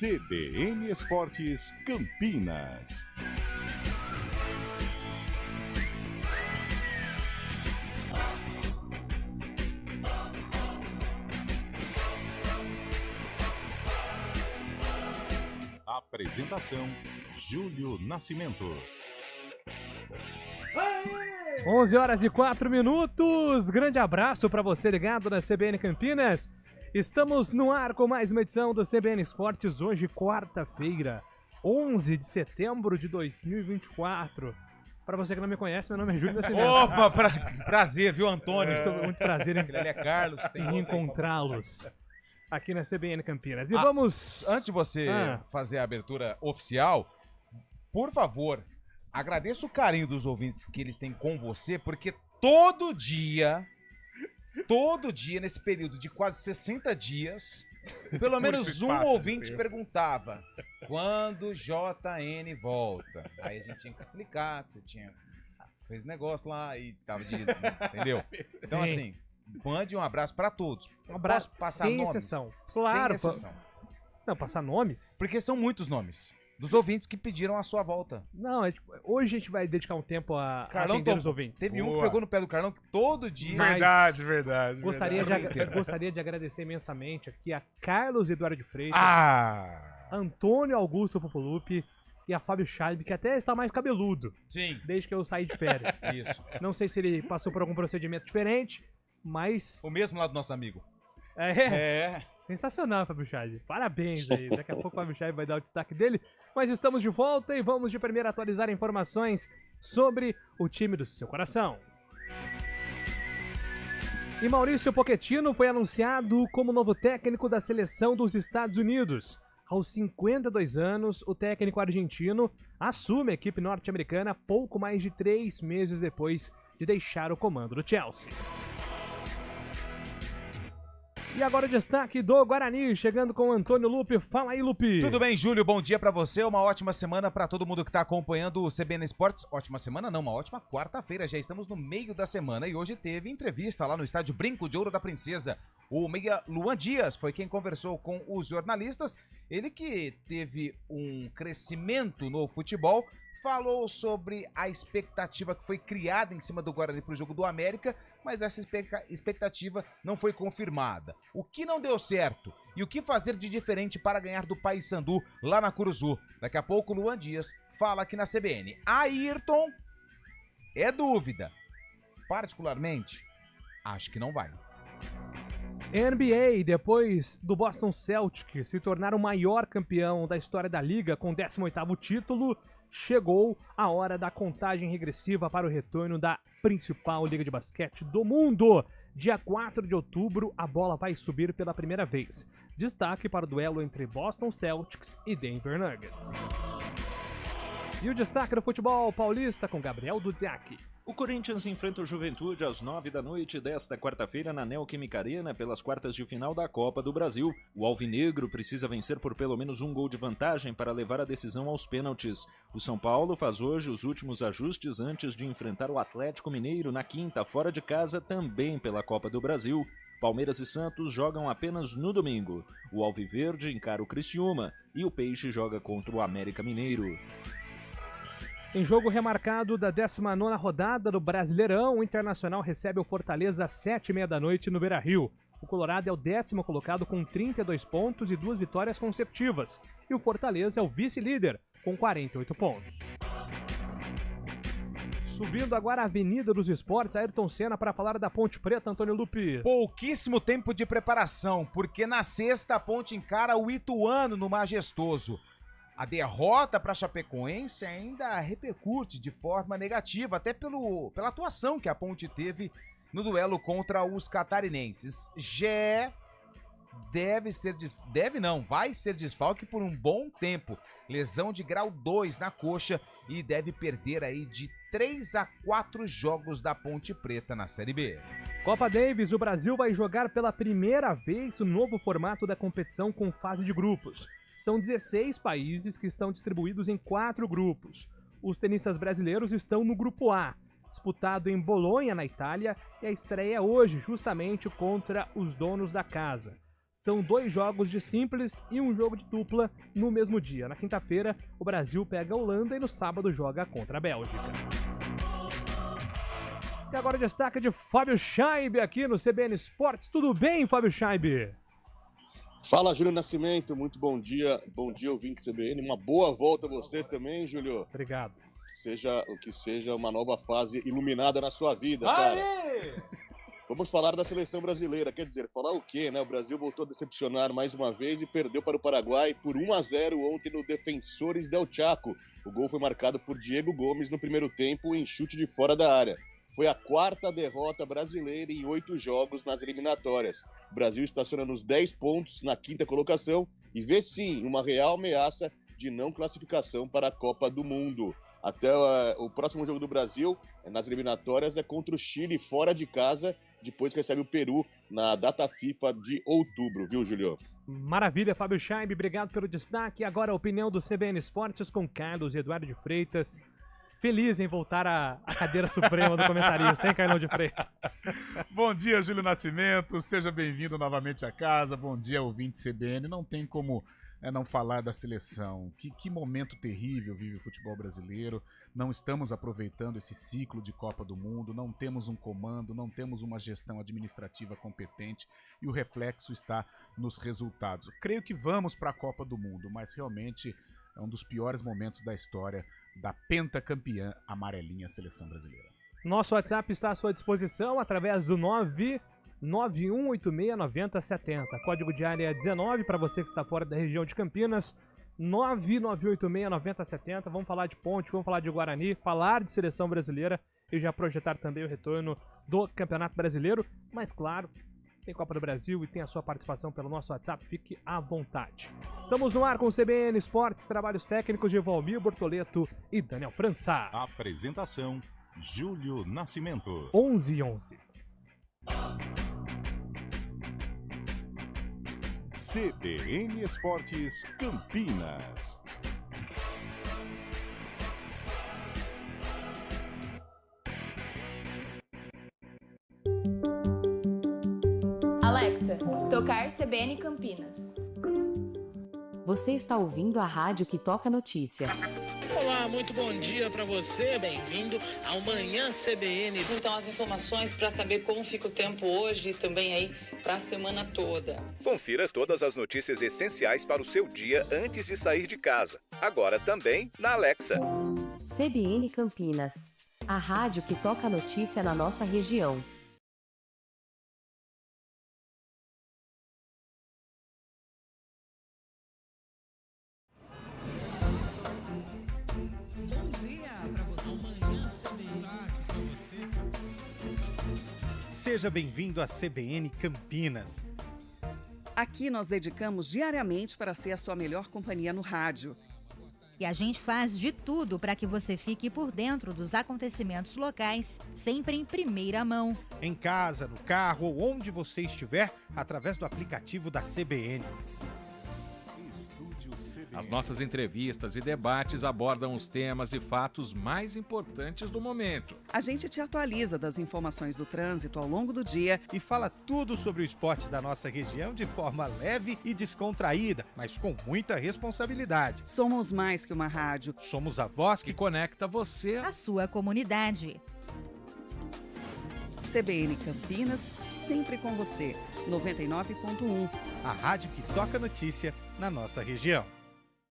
CBN Esportes Campinas. Apresentação: Júlio Nascimento. 11h04. Grande abraço para você ligado na CBN Campinas. Estamos no ar com mais uma edição do CBN Esportes, hoje quarta-feira, 11 de setembro de 2024. Para você que não me conhece, meu nome é Júlio Nascimento. Opa, prazer, viu, Antônio? Estou muito prazer em Ele é Carlos. encontrá-los aqui na CBN Campinas. E Antes de você fazer a abertura oficial, por favor, agradeça o carinho dos ouvintes que eles têm com você, porque todo dia, nesse período de quase 60 dias, pelo menos um ouvinte perguntava: quando JN volta? Aí a gente tinha que explicar que você fez negócio lá e tava de... Entendeu? Então, assim, mande um abraço pra todos. Um abraço. Posso passar sem nomes? exceção. Claro. Sem exceção. Não, passar nomes? Porque são muitos nomes dos ouvintes que pediram a sua volta. Não, hoje a gente vai dedicar um tempo a Carlão atender os ouvintes. Teve um que pegou no pé do Carlão que todo dia... Verdade. Gostaria de agradecer imensamente aqui a Carlos Eduardo Freitas, Antônio Augusto Popolupi e a Fábio Scheib, que até está mais cabeludo. Sim. Desde que eu saí de férias. Isso. Não sei se ele passou por algum procedimento diferente, mas... O mesmo lá do nosso amigo. É. Sensacional, Fábio Scheib. Parabéns aí. Daqui a pouco o Fábio Scheib vai dar o destaque dele. Mas estamos de volta e vamos de primeiro atualizar informações sobre o time do seu coração. E Maurício Pochettino foi anunciado como novo técnico da seleção dos Estados Unidos. Aos 52 anos, o técnico argentino assume a equipe norte-americana pouco mais de 3 meses depois de deixar o comando do Chelsea. E agora o destaque do Guarani, chegando com o Antônio Lupi. Fala aí, Lupi. Tudo bem, Júlio? Bom dia pra você. Uma ótima semana pra todo mundo que tá acompanhando o CBN Esportes. Ótima semana não, uma ótima quarta-feira. Já estamos no meio da semana e hoje teve entrevista lá no estádio Brinco de Ouro da Princesa. O meia Luan Dias foi quem conversou com os jornalistas. Ele que teve um crescimento no futebol, falou sobre a expectativa que foi criada em cima do Guarani para o jogo do América, mas essa expectativa não foi confirmada. O que não deu certo e o que fazer de diferente para ganhar do Paysandu lá na Curuzu? Daqui a pouco o Luan Dias fala aqui na CBN. Ayrton é dúvida. Particularmente, acho que não vai. NBA, depois do Boston Celtics se tornar o maior campeão da história da liga com o 18º título, chegou a hora da contagem regressiva para o retorno da principal liga de basquete do mundo. Dia 4 de outubro, a bola vai subir pela primeira vez. Destaque para o duelo entre Boston Celtics e Denver Nuggets. E o destaque do futebol paulista com Gabriel Dudziak. O Corinthians enfrenta o Juventude às 9h desta quarta-feira na Neoquímica Arena pelas quartas de final da Copa do Brasil. O alvinegro precisa vencer por pelo menos um gol de vantagem para levar a decisão aos pênaltis. O São Paulo faz hoje os últimos ajustes antes de enfrentar o Atlético Mineiro na quinta, fora de casa, também pela Copa do Brasil. Palmeiras e Santos jogam apenas no domingo. O Alviverde encara o Criciúma e o Peixe joga contra o América Mineiro. Em jogo remarcado da 19ª rodada do Brasileirão, o Internacional recebe o Fortaleza às 19h30 no Beira-Rio. O Colorado é o 10º colocado com 32 pontos e 2 vitórias consecutivas. E o Fortaleza é o vice-líder com 48 pontos. Subindo agora a Avenida dos Esportes, Ayrton Senna para falar da Ponte Preta, Antônio Lupi. Pouquíssimo tempo de preparação, porque na sexta a Ponte encara o Ituano no Majestoso. A derrota para a Chapecoense ainda repercute de forma negativa, até pela atuação que a Ponte teve no duelo contra os catarinenses. Gé vai ser desfalque por um bom tempo. Lesão de grau 2 na coxa e deve perder aí de 3 a 4 jogos da Ponte Preta na Série B. Copa Davis, o Brasil vai jogar pela primeira vez o novo formato da competição com fase de grupos. São 16 países que estão distribuídos em 4 grupos. Os tenistas brasileiros estão no grupo A, disputado em Bolonha, na Itália, e a estreia é hoje, justamente contra os donos da casa. São 2 jogos de simples e um jogo de dupla no mesmo dia. Na quinta-feira, o Brasil pega a Holanda e no sábado joga contra a Bélgica. E agora o destaque de Fábio Scheib aqui no CBN Esportes. Tudo bem, Fábio Scheib? Fala, Júlio Nascimento. Muito bom dia. Bom dia, ouvinte CBN. Uma boa volta a você também, Júlio. Obrigado. Que seja uma nova fase iluminada na sua vida, cara. Aê! Vamos falar da seleção brasileira, quer dizer, falar o quê, né? O Brasil voltou a decepcionar mais uma vez e perdeu para o Paraguai por 1-0 ontem no Defensores del Chaco. O gol foi marcado por Diego Gomes no primeiro tempo em chute de fora da área. Foi a 4ª derrota brasileira em 8 jogos nas eliminatórias. O Brasil estaciona nos 10 pontos na 5ª colocação e vê sim uma real ameaça de não classificação para a Copa do Mundo. Até o próximo jogo do Brasil nas eliminatórias é contra o Chile fora de casa, depois que recebe o Peru na data FIFA de outubro, viu, Julio? Maravilha, Fábio Scheib, obrigado pelo destaque. Agora a opinião do CBN Esportes com Carlos Eduardo de Freitas. Feliz em voltar à cadeira suprema do comentarista, hein, Carlão de Freitas? Bom dia, Júlio Nascimento, seja bem-vindo novamente à casa. Bom dia, ouvinte CBN. Não tem como não falar da seleção. Que momento terrível vive o futebol brasileiro. Não estamos aproveitando esse ciclo de Copa do Mundo, não temos um comando, não temos uma gestão administrativa competente e o reflexo está nos resultados. Creio que vamos para a Copa do Mundo, mas realmente é um dos piores momentos da história da pentacampeã amarelinha seleção brasileira. Nosso WhatsApp está à sua disposição através do 991869070. Código de área 19 para você que está fora da região de Campinas. 991869070. Vamos falar de Ponte, vamos falar de Guarani, falar de seleção brasileira e já projetar também o retorno do Campeonato Brasileiro. Mas claro, tem Copa do Brasil e tem a sua participação pelo nosso WhatsApp, fique à vontade. Estamos no ar com o CBN Esportes, trabalhos técnicos de Valmir Bortoleto e Daniel França. Apresentação, Júlio Nascimento. 11:11. CBN Esportes Campinas. Alexa, tocar CBN Campinas. Você está ouvindo a rádio que toca notícia. Olá, muito bom dia para você, bem-vindo ao Manhã CBN. Então as informações para saber como fica o tempo hoje e também aí para a semana toda. Confira todas as notícias essenciais para o seu dia antes de sair de casa. Agora também na Alexa. CBN Campinas, a rádio que toca notícia na nossa região. Seja bem-vindo à CBN Campinas. Aqui nós dedicamos diariamente para ser a sua melhor companhia no rádio. E a gente faz de tudo para que você fique por dentro dos acontecimentos locais, sempre em primeira mão. Em casa, no carro ou onde você estiver, através do aplicativo da CBN. As nossas entrevistas e debates abordam os temas e fatos mais importantes do momento. A gente te atualiza das informações do trânsito ao longo do dia e fala tudo sobre o esporte da nossa região de forma leve e descontraída, mas com muita responsabilidade. Somos mais que uma rádio. Somos a voz que conecta você à sua comunidade. CBN Campinas, sempre com você. 99.1. A rádio que toca notícia na nossa região.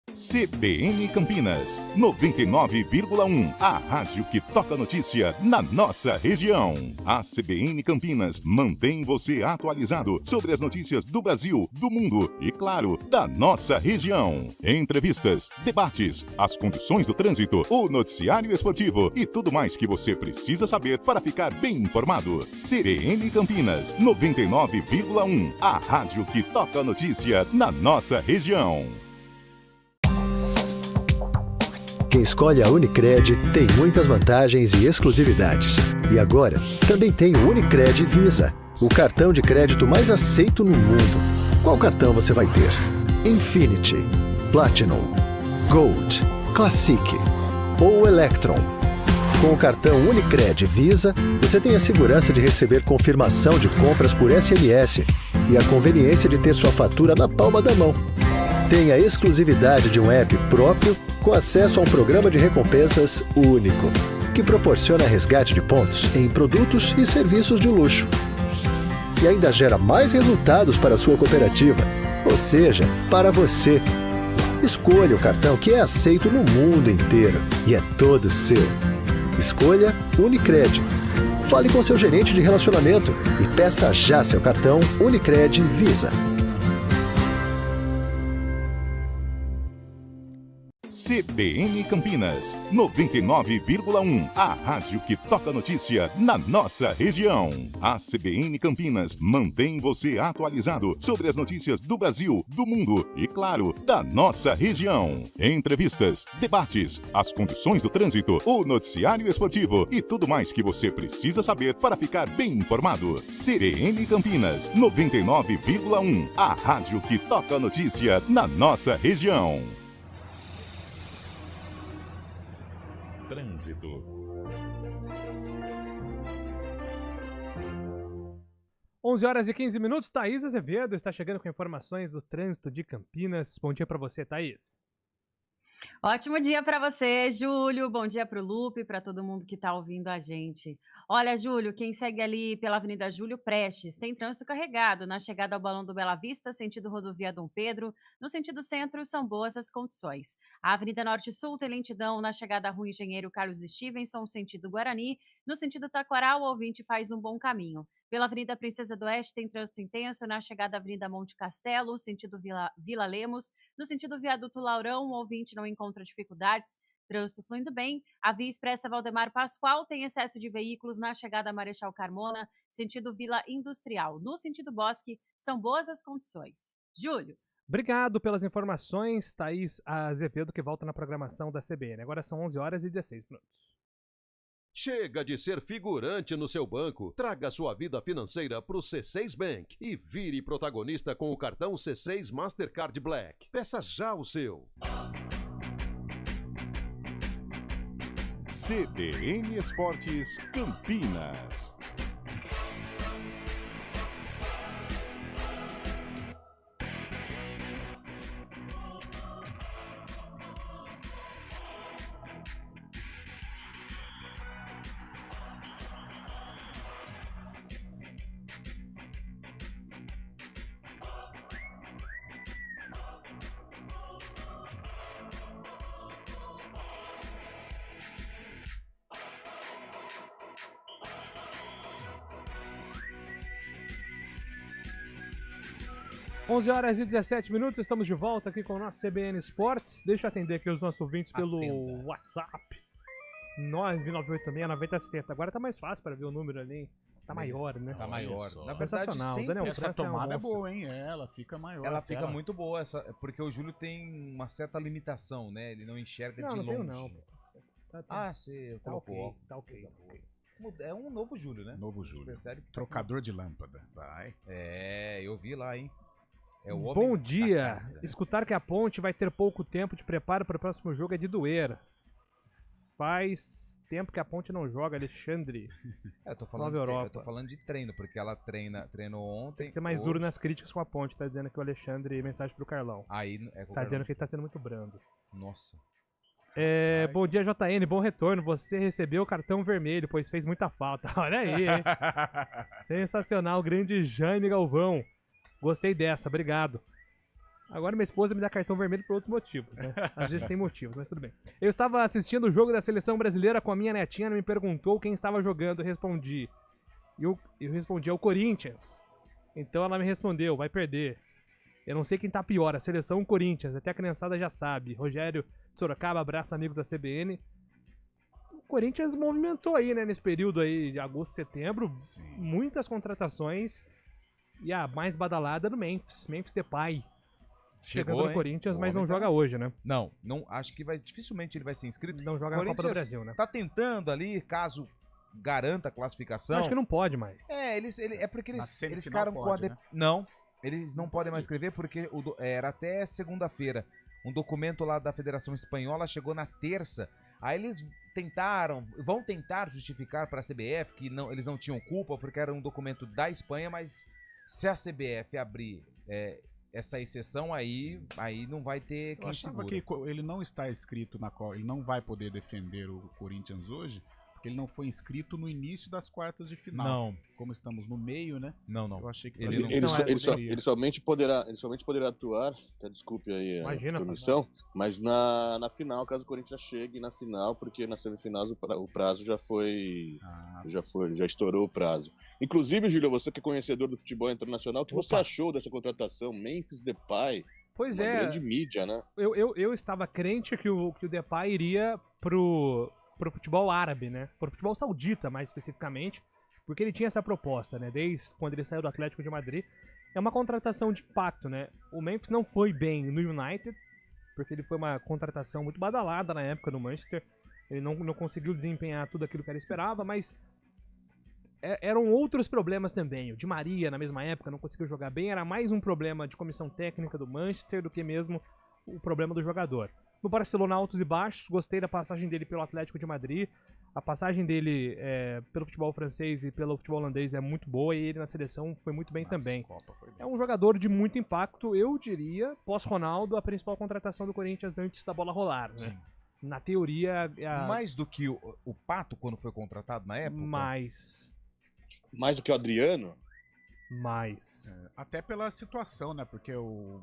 CBN Campinas, 99,1. A rádio que toca notícia na nossa região. A CBN Campinas mantém você atualizado sobre as notícias do Brasil, do mundo e, claro, da nossa região. Entrevistas, debates, as condições do trânsito, o noticiário esportivo e tudo mais que você precisa saber para ficar bem informado. CBN Campinas, 99,1. A rádio que toca notícia na nossa região. Quem escolhe a Unicred tem muitas vantagens e exclusividades. E agora, também tem o Unicred Visa, o cartão de crédito mais aceito no mundo. Qual cartão você vai ter? Infinity, Platinum, Gold, Classic ou Electron? Com o cartão Unicred Visa, você tem a segurança de receber confirmação de compras por SMS, e a conveniência de ter sua fatura na palma da mão. Tem a exclusividade de um app próprio com acesso a um programa de recompensas único, que proporciona resgate de pontos em produtos e serviços de luxo. E ainda gera mais resultados para a sua cooperativa, ou seja, para você. Escolha o cartão que é aceito no mundo inteiro e é todo seu. Escolha Unicred. Fale com seu gerente de relacionamento e peça já seu cartão Unicred Visa. CBN Campinas, 99,1. A rádio que toca notícia na nossa região. A CBN Campinas mantém você atualizado sobre as notícias do Brasil, do mundo e, claro, da nossa região. Entrevistas, debates, as condições do trânsito, o noticiário esportivo e tudo mais que você precisa saber para ficar bem informado. CBN Campinas, 99,1. A rádio que toca notícia na nossa região. Trânsito. Onze horas e 15 minutos. Thaís Azevedo está chegando com informações do trânsito de Campinas. Bom dia para você, Thaís. Ótimo dia para você, Júlio. Bom dia para o Lupe, para todo mundo que está ouvindo a gente. Olha, Júlio, quem segue ali pela Avenida Júlio Prestes tem trânsito carregado na chegada ao Balão do Bela Vista, sentido rodovia Dom Pedro. No sentido centro, são boas as condições. A Avenida Norte-Sul tem lentidão na chegada à Rua Engenheiro Carlos Stevenson, sentido Guarani. No sentido Taquaral, o ouvinte faz um bom caminho. Pela Avenida Princesa do Oeste tem trânsito intenso na chegada à Avenida Monte Castelo, sentido Vila Lemos. No sentido Viaduto Laurão, o ouvinte não encontra dificuldades. Trânsito fluindo bem. A Via Expressa Valdemar Pascoal tem excesso de veículos na chegada a Marechal Carmona, sentido Vila Industrial. No sentido Bosque, são boas as condições. Júlio. Obrigado pelas informações, Thaís Azevedo, que volta na programação da CBN. Agora são 11 horas e 16 minutos. Chega de ser figurante no seu banco. Traga sua vida financeira para o C6 Bank e vire protagonista com o cartão C6 Mastercard Black. Peça já o seu. CBN Esportes Campinas. Onze horas e 17 minutos, estamos de volta aqui com o nosso CBN Esportes. Deixa eu atender aqui os nossos ouvintes pelo WhatsApp. 99866-9070. Agora tá mais fácil para ver o número ali. Tá maior, né? Tá maior. Na verdade, Daniel, essa tomada é boa, hein? Ela fica maior. Ela fica muito boa, porque o Júlio tem uma certa limitação, né? Ele não enxerga de longe. Não, não. Você colocou. Tá ok. É um novo Júlio, né? Novo Júlio. Trocador de lâmpada. Vai. É, eu vi lá, hein? É o Bom dia. Escutar que a Ponte vai ter pouco tempo de preparo para o próximo jogo é de doer. Faz tempo que a Ponte não joga, Alexandre. Eu tô falando de treino, porque ela treinou ontem. Tem que ser mais duro nas críticas com a Ponte, tá dizendo aqui o Alexandre, mensagem pro Carlão. Aí é com tá dizendo que ele tá sendo muito brando. Nossa. Bom dia, JN, bom retorno. Você recebeu o cartão vermelho, pois fez muita falta. Olha aí, hein? Sensacional, grande Jaime Galvão. Gostei dessa, obrigado. Agora minha esposa me dá cartão vermelho por outros motivos, né? Às vezes sem motivos, mas tudo bem. Eu estava assistindo o jogo da seleção brasileira com a minha netinha, ela me perguntou quem estava jogando, eu respondi. Eu respondi, é o Corinthians. Então ela me respondeu, vai perder. Eu não sei quem tá pior, a seleção ou o Corinthians, até a criançada já sabe. Rogério de Sorocaba, abraço amigos da CBN. O Corinthians movimentou aí, né, nesse período aí de agosto, setembro, muitas contratações. E a mais badalada do Memphis Depay. Chegando no Corinthians, mas não joga hoje, né? Não, acho que dificilmente ele vai ser inscrito. Não joga na Copa do Brasil, né? Tá tentando ali, caso garanta a classificação. Acho que não pode mais. É porque eles ficaram com a... Né? Não, eles não podem mais escrever porque era até segunda-feira. Um documento lá da Federação Espanhola chegou na terça. Aí eles vão tentar justificar para a CBF que eles não tinham culpa porque era um documento da Espanha, mas Se a CBF abrir essa exceção, aí não vai ter quem Eu achava segura. que ele não está inscrito ele não vai poder defender o Corinthians hoje, porque ele não foi inscrito no início das quartas de final. Não. Como estamos no meio, né? Não. Eu achei que Ele somente poderá atuar, desculpe aí a comissão, mas na final, caso o Corinthians chegue na final, porque na semifinal o prazo já estourou o prazo. Inclusive, Júlio, você que é conhecedor do futebol internacional, o que você achou dessa contratação? Memphis Depay, Pois uma é. grande mídia, né? Eu estava crente que o Depay iria pro futebol árabe, né? Pro futebol saudita, mais especificamente, porque ele tinha essa proposta, né? Desde quando ele saiu do Atlético de Madrid. É uma contratação de impacto, né? O Memphis não foi bem no United, porque ele foi uma contratação muito badalada na época no Manchester. Ele não conseguiu desempenhar tudo aquilo que ele esperava, mas eram outros problemas também. O Di Maria, na mesma época, não conseguiu jogar bem. Era mais um problema de comissão técnica do Manchester do que mesmo o problema do jogador. No Barcelona, altos e baixos. Gostei da passagem dele pelo Atlético de Madrid. A passagem dele pelo futebol francês e pelo futebol holandês é muito boa, e ele na seleção foi muito bem também. É um jogador de muito impacto, eu diria, pós-Ronaldo, a principal contratação do Corinthians antes da bola rolar, né? Sim. Na teoria... Mais do que o Pato, quando foi contratado na época? Mais do que o Adriano? Até pela situação, né? Porque o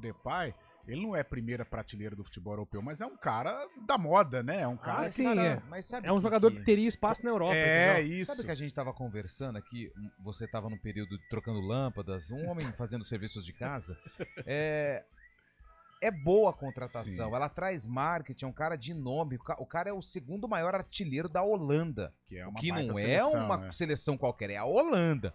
Depay, ele não é primeira prateleira do futebol europeu, mas é um cara da moda, né? É um cara Mas sabe é um jogador que teria espaço na Europa. É, entendeu? isso. Sabe que a gente tava conversando aqui, você tava num período trocando lâmpadas, um homem fazendo serviços de casa. É boa a contratação, Sim. ela traz marketing, é um cara de nome, o cara é o segundo maior artilheiro da Holanda, que é uma que baita não seleção, é uma né? seleção qualquer, é a Holanda.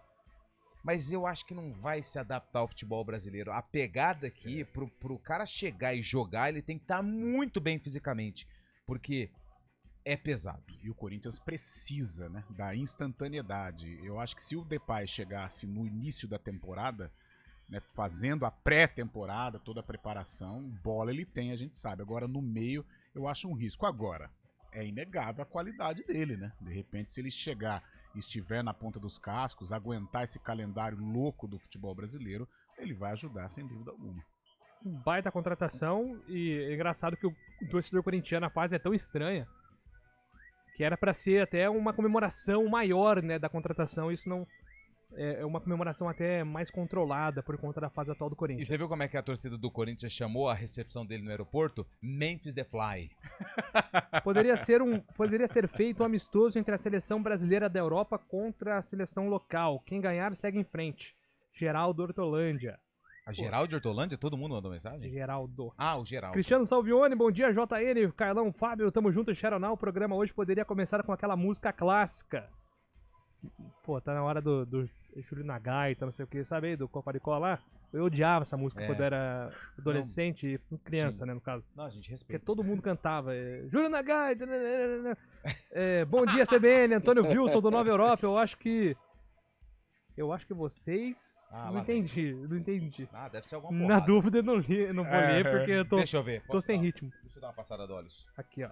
Mas eu acho que não vai se adaptar ao futebol brasileiro. A pegada aqui, pro cara chegar e jogar, ele tem que estar muito bem fisicamente, porque é pesado. E o Corinthians precisa, né, da instantaneidade. Eu acho que se o Depay chegasse no início da temporada, né, fazendo a pré-temporada, toda a preparação, bola ele tem, a gente sabe. Agora, no meio, eu acho um risco. Agora, é inegável a qualidade dele, né? De repente, se ele chegar e estiver na ponta dos cascos, aguentar esse calendário louco do futebol brasileiro, ele vai ajudar, sem dúvida alguma. Baita contratação, e é engraçado que o torcedor corintiano, a fase é tão estranha que era pra ser até uma comemoração maior, né, da contratação. Isso não é uma comemoração até mais controlada por conta da fase atual do E Corinthians. você viu como é que a torcida do Corinthians chamou a recepção dele no aeroporto? Memphis The Fly. Poderia ser feito um amistoso entre a seleção brasileira da Europa contra a seleção local. Quem ganhar segue em frente. Geraldo Hortolândia. A Geraldo Hortolândia? Todo mundo mandou mensagem? Geraldo. Ah, o Geraldo. Cristiano Salvione, bom dia, JN, Carlão, Fábio, tamo junto, Xeronal. O programa hoje poderia começar com aquela música clássica. Pô, tá na hora do Júlio na gaita, não sei o que, sabe aí, do Cocoricó lá? Eu odiava essa música quando era adolescente e criança, Sim. né, no caso. Não, a gente respeita. Porque todo mundo cantava. Júlio na gaita. Bom dia, CBN, Antônio Wilson do Nova Europa. Eu acho que vocês... não entendi. Ah, deve ser alguma Na porrada. dúvida, eu não vou ler, porque eu tô, Deixa eu ver. tô sem ritmo. Deixa eu dar uma passada de olhos. Aqui, ó.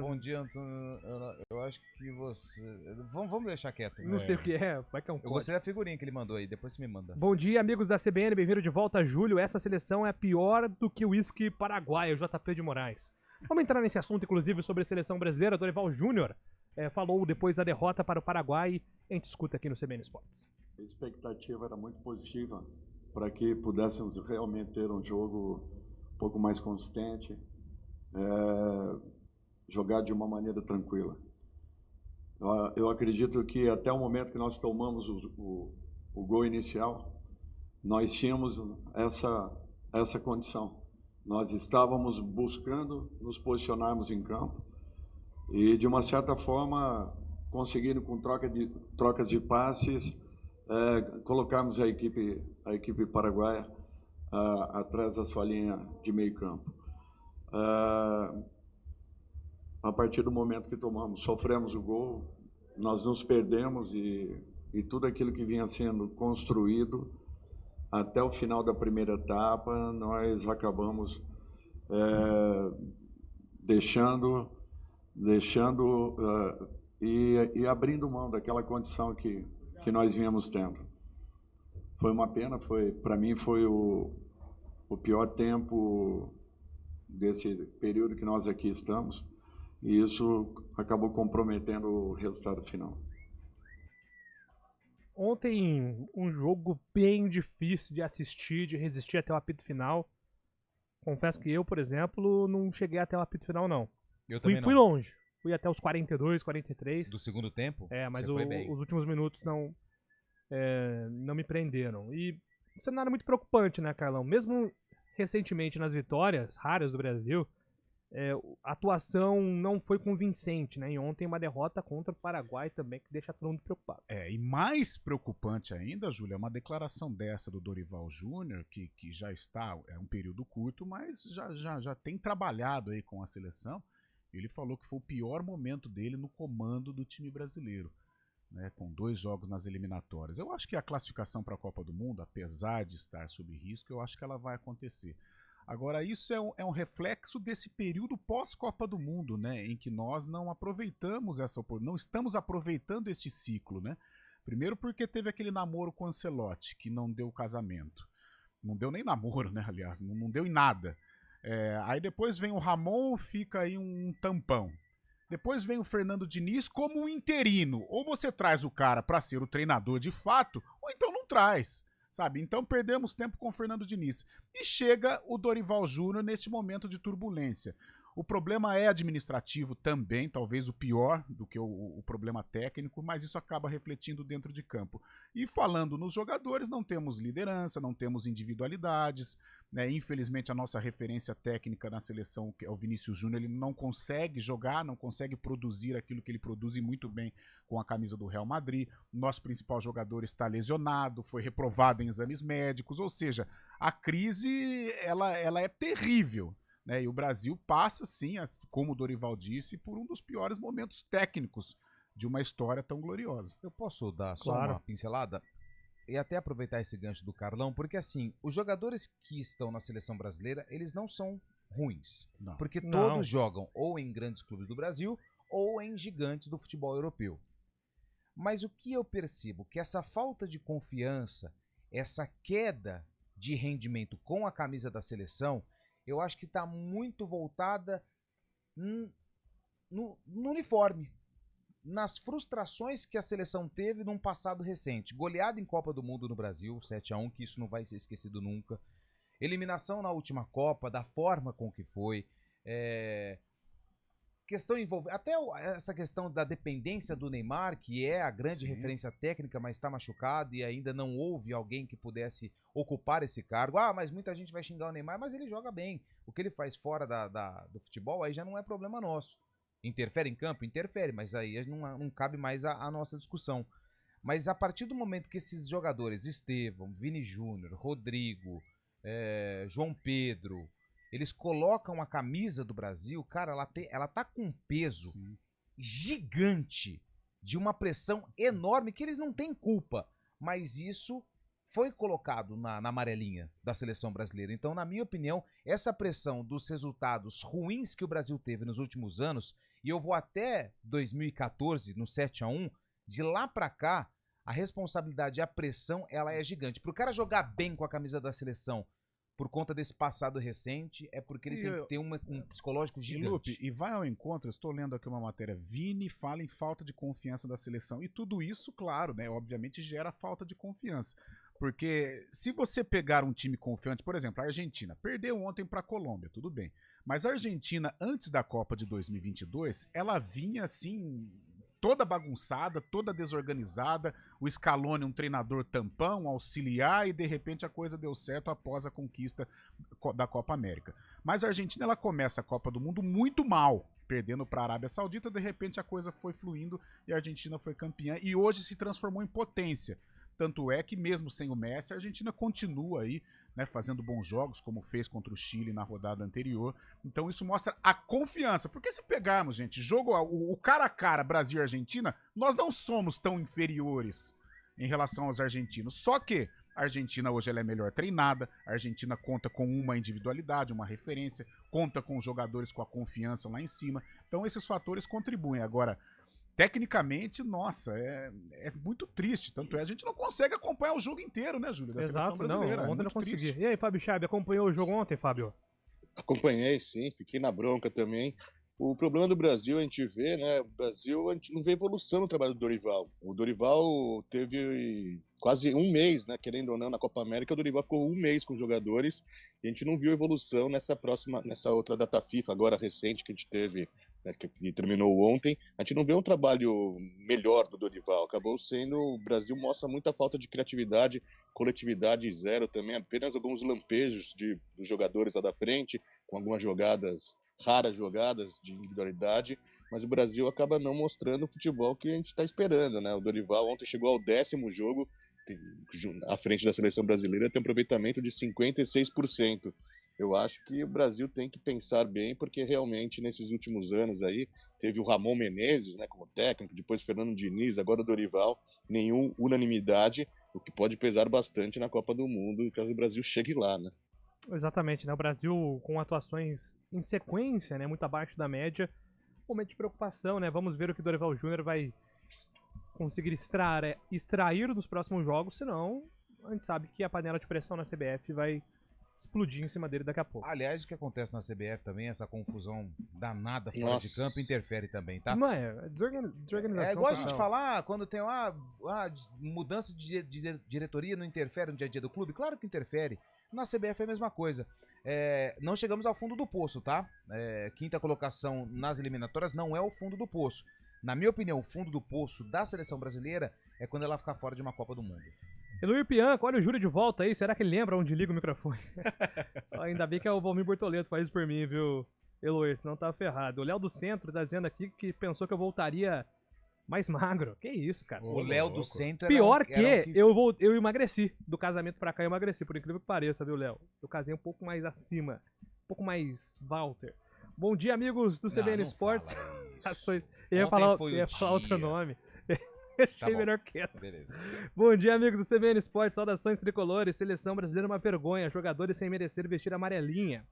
Bom dia, Antônio. Eu acho que você... Vamos deixar quieto. Não sei o que é, vai que é um Eu gostei da figurinha que ele mandou aí, depois você me manda. Bom dia, amigos da CBN, bem-vindo de volta, Júlio. Essa seleção é pior do que o uísque paraguaio, JP de Moraes. Vamos entrar nesse assunto, inclusive, sobre a seleção brasileira. Dorival Júnior falou depois da derrota para o Paraguai. A gente escuta aqui no CBN Esportes. A expectativa era muito positiva para que pudéssemos realmente ter um jogo um pouco mais consistente, jogar de uma maneira tranquila. Eu acredito que até o momento que nós tomamos o gol inicial, nós tínhamos essa condição. Nós estávamos buscando nos posicionarmos em campo e, de uma certa forma, conseguindo com trocas de passes, colocarmos a equipe paraguaia atrás da sua linha de meio campo. A partir do momento que sofremos o gol, nós nos perdemos e tudo aquilo que vinha sendo construído até o final da primeira etapa, nós acabamos deixando e abrindo mão daquela condição que que nós viemos tendo. Foi uma pena, para mim foi o pior tempo desse período que nós aqui estamos, e isso acabou comprometendo o resultado final. Ontem, um jogo bem difícil de assistir, de resistir até o apito final. Confesso que eu, por exemplo, não cheguei até o apito final, não. Eu também Fui não. longe. Fui até os 42, 43. Do segundo tempo? Mas Você foi bem. os últimos minutos não me prenderam. E um cenário muito preocupante, né, Carlão? Mesmo recentemente nas vitórias raras do Brasil, a atuação não foi convincente, né? E ontem uma derrota contra o Paraguai também, que deixa todo mundo preocupado. E mais preocupante ainda, Júlio, é uma declaração dessa do Dorival Júnior, que já está, é um período curto, mas já tem trabalhado aí com a seleção. Ele falou que foi o pior momento dele no comando do time brasileiro, né, com 2 jogos nas eliminatórias. Eu acho que a classificação para a Copa do Mundo, apesar de estar sob risco, eu acho que ela vai acontecer. Agora, isso é um reflexo desse período pós-Copa do Mundo, né, em que nós não aproveitamos não estamos aproveitando este ciclo, né? Primeiro porque teve aquele namoro com o Ancelotti, que não deu casamento. Não deu nem namoro, né, aliás, não deu em nada. Aí depois vem o Ramon, fica aí um tampão. Depois vem o Fernando Diniz como um interino. Ou você traz o cara para ser o treinador de fato, ou então não traz, sabe? Então perdemos tempo com o Fernando Diniz. E chega o Dorival Júnior neste momento de turbulência. O problema é administrativo também, talvez o pior do que o problema técnico, mas isso acaba refletindo dentro de campo. E falando nos jogadores, não temos liderança, não temos individualidades, né? Infelizmente a nossa referência técnica na seleção, que é o Vinícius Júnior, ele não consegue jogar, não consegue produzir aquilo que ele produz muito bem com a camisa do Real Madrid. Nosso principal jogador está lesionado, foi reprovado em exames médicos, ou seja, a crise ela é terrível. Né, e o Brasil passa, sim, como o Dorival disse, por um dos piores momentos técnicos de uma história tão gloriosa. Eu posso dar só uma pincelada? E até aproveitar esse gancho do Carlão, porque assim, os jogadores que estão na seleção brasileira, eles não são ruins. Não. Porque todos jogam ou em grandes clubes do Brasil ou em gigantes do futebol europeu. Mas o que eu percebo? Que essa falta de confiança, essa queda de rendimento com a camisa da seleção, eu acho que está muito voltada no uniforme, nas frustrações que a seleção teve num passado recente. Goleada em Copa do Mundo no Brasil, 7-1, que isso não vai ser esquecido nunca. Eliminação na última Copa, da forma com que foi. Questão envolvendo até essa questão da dependência do Neymar, que é a grande referência técnica, mas está machucado e ainda não houve alguém que pudesse ocupar esse cargo. Mas muita gente vai xingar o Neymar, mas ele joga bem. O que ele faz fora do futebol aí já não é problema nosso. Interfere em campo? Interfere, mas aí não cabe mais a nossa discussão. Mas a partir do momento que esses jogadores, Estevão, Vini Júnior, Rodrigo, João Pedro, eles colocam a camisa do Brasil, cara, ela tá com um peso gigante, de uma pressão enorme, que eles não têm culpa, mas isso foi colocado na amarelinha da seleção brasileira. Então, na minha opinião, essa pressão dos resultados ruins que o Brasil teve nos últimos anos, e eu vou até 2014, no 7-1, de lá pra cá, a responsabilidade e a pressão, ela é gigante. Pro cara jogar bem com a camisa da seleção, por conta desse passado recente, é porque ele tem que ter um psicológico gigante. Lupe, e vai ao encontro, eu estou lendo aqui uma matéria, Vini fala em falta de confiança da seleção, e tudo isso, claro, né, obviamente gera falta de confiança, porque se você pegar um time confiante, por exemplo, a Argentina, perdeu ontem para a Colômbia, tudo bem, mas a Argentina, antes da Copa de 2022, ela vinha assim, toda bagunçada, toda desorganizada, o Scaloni um treinador tampão, auxiliar, e de repente a coisa deu certo após a conquista da Copa América. Mas a Argentina, ela começa a Copa do Mundo muito mal, perdendo para a Arábia Saudita, de repente a coisa foi fluindo e a Argentina foi campeã e hoje se transformou em potência. Tanto é que mesmo sem o Messi, a Argentina continua aí, né, fazendo bons jogos, como fez contra o Chile na rodada anterior. Então isso mostra a confiança. Porque se pegarmos, gente, o cara a cara Brasil e Argentina, nós não somos tão inferiores em relação aos argentinos. Só que a Argentina hoje ela é melhor treinada, a Argentina conta com uma individualidade, uma referência, conta com jogadores com a confiança lá em cima. Então esses fatores contribuem. Agora, tecnicamente, nossa, é muito triste. Tanto é, a gente não consegue acompanhar o jogo inteiro, né, Júlio? Da seleção brasileira. Ontem não consegui. E aí, Fábio Chabe, acompanhou o jogo ontem, Fábio? Acompanhei, sim, fiquei na bronca também. O problema do Brasil, a gente vê, né? O Brasil, a gente não vê evolução no trabalho do Dorival. O Dorival teve quase um mês, né? Querendo ou não, na Copa América, o Dorival ficou um mês com os jogadores e a gente não viu evolução nessa outra data FIFA, agora recente, que a gente teve, né, que terminou ontem. A gente não vê um trabalho melhor do Dorival. Acabou sendo... O Brasil mostra muita falta de criatividade, coletividade zero também, apenas alguns lampejos dos jogadores lá da frente, com algumas jogadas, raras jogadas de individualidade, mas o Brasil acaba não mostrando o futebol que a gente está esperando, né? O Dorival ontem chegou ao 10º jogo, à frente da seleção brasileira, tem um aproveitamento de 56%. Eu acho que o Brasil tem que pensar bem, porque realmente nesses últimos anos aí, teve o Ramon Menezes, né, como técnico, depois o Fernando Diniz, agora o Dorival, nenhuma unanimidade, o que pode pesar bastante na Copa do Mundo, caso o Brasil chegue lá, né? Exatamente, né? O Brasil com atuações em sequência, né, muito abaixo da média, momento de preocupação, né? Vamos ver o que o Dorival Júnior vai conseguir extrair dos próximos jogos, senão a gente sabe que a panela de pressão na CBF vai explodir em cima dele daqui a pouco. Aliás, o que acontece na CBF também, essa confusão danada fora de campo, interfere também, tá? Não é, desorganização. É igual a gente falar, quando tem uma mudança de diretoria, não interfere no dia a dia do clube? Claro que interfere. Na CBF é a mesma coisa. Não chegamos ao fundo do poço, tá? Quinta colocação nas eliminatórias não é o fundo do poço. Na minha opinião, o fundo do poço da seleção brasileira é quando ela ficar fora de uma Copa do Mundo. Eloir Pianco, olha o Júlio de volta aí, será que ele lembra onde liga o microfone? Ainda bem que é o Valmir Bortoleto faz isso por mim, viu, Eloir, senão tá ferrado. O Léo do Centro tá dizendo aqui que pensou que eu voltaria mais magro. Que isso, cara. O Léo do Centro Pior eu emagreci. Do casamento pra cá eu emagreci, por incrível que pareça, viu, Léo? Eu casei um pouco mais acima, um pouco mais Walter. Bom dia, amigos do CBN Esportes. Eu ia falar outro nome. Achei melhor quieto. Beleza. Bom dia, amigos do CBN Esportes. Saudações tricolores. Seleção brasileira é uma vergonha. Jogadores sem merecer vestir amarelinha.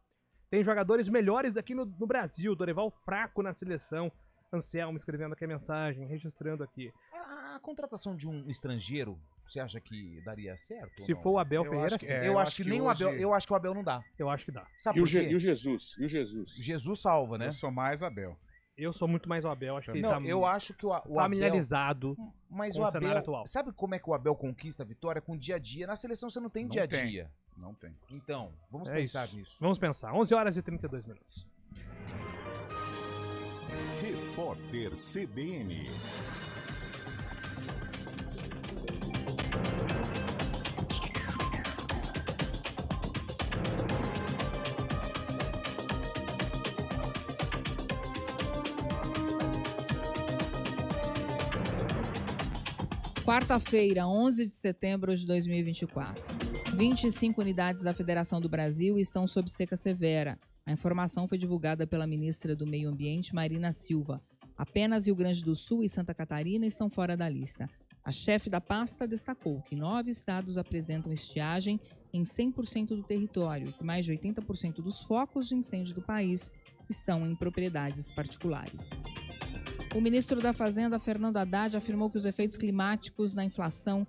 Tem jogadores melhores aqui no Brasil. Dorival fraco na seleção. Anselmo escrevendo aqui a mensagem, registrando aqui. A contratação de um estrangeiro, você acha que daria certo? Se for o Abel Ferreira, sim. Eu acho que nem o Abel. Eu acho que o Abel não dá. Eu acho que dá. E o Jesus? Jesus salva, né? Eu sou mais Abel. Eu sou muito mais o Abel, acho que ele tá eu acho que o familiarizado mas com o cenário atual. Sabe como é que o Abel conquista a vitória? Com o dia a dia. Na seleção você não tem dia a dia. Não tem. Então, vamos pensar nisso. Vamos pensar. 11h32. Repórter CBN. Quarta-feira, 11 de setembro de 2024. 25 unidades da Federação do Brasil estão sob seca severa. A informação foi divulgada pela ministra do Meio Ambiente, Marina Silva. Apenas Rio Grande do Sul e Santa Catarina estão fora da lista. A chefe da pasta destacou que 9 estados apresentam estiagem em 100% do território e que mais de 80% dos focos de incêndio do país estão em propriedades particulares. O ministro da Fazenda, Fernando Haddad, afirmou que os efeitos climáticos na inflação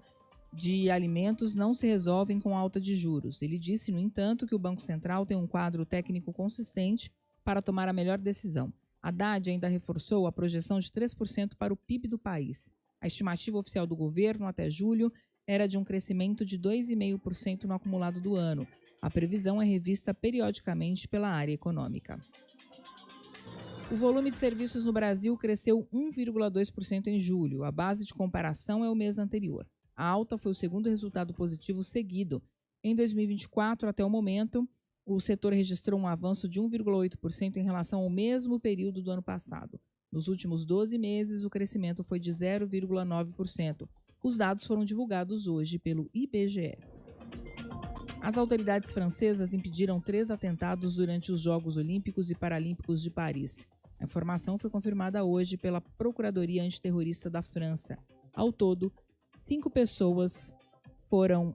de alimentos não se resolvem com alta de juros. Ele disse, no entanto, que o Banco Central tem um quadro técnico consistente para tomar a melhor decisão. Haddad ainda reforçou a projeção de 3% para o PIB do país. A estimativa oficial do governo até julho era de um crescimento de 2,5% no acumulado do ano. A previsão é revista periodicamente pela área econômica. O volume de serviços no Brasil cresceu 1,2% em julho. A base de comparação é o mês anterior. A alta foi o segundo resultado positivo seguido. Em 2024, até o momento, o setor registrou um avanço de 1,8% em relação ao mesmo período do ano passado. Nos últimos 12 meses, o crescimento foi de 0,9%. Os dados foram divulgados hoje pelo IBGE. As autoridades francesas impediram 3 atentados durante os Jogos Olímpicos e Paralímpicos de Paris. A informação foi confirmada hoje pela Procuradoria Antiterrorista da França. Ao todo, 5 pessoas foram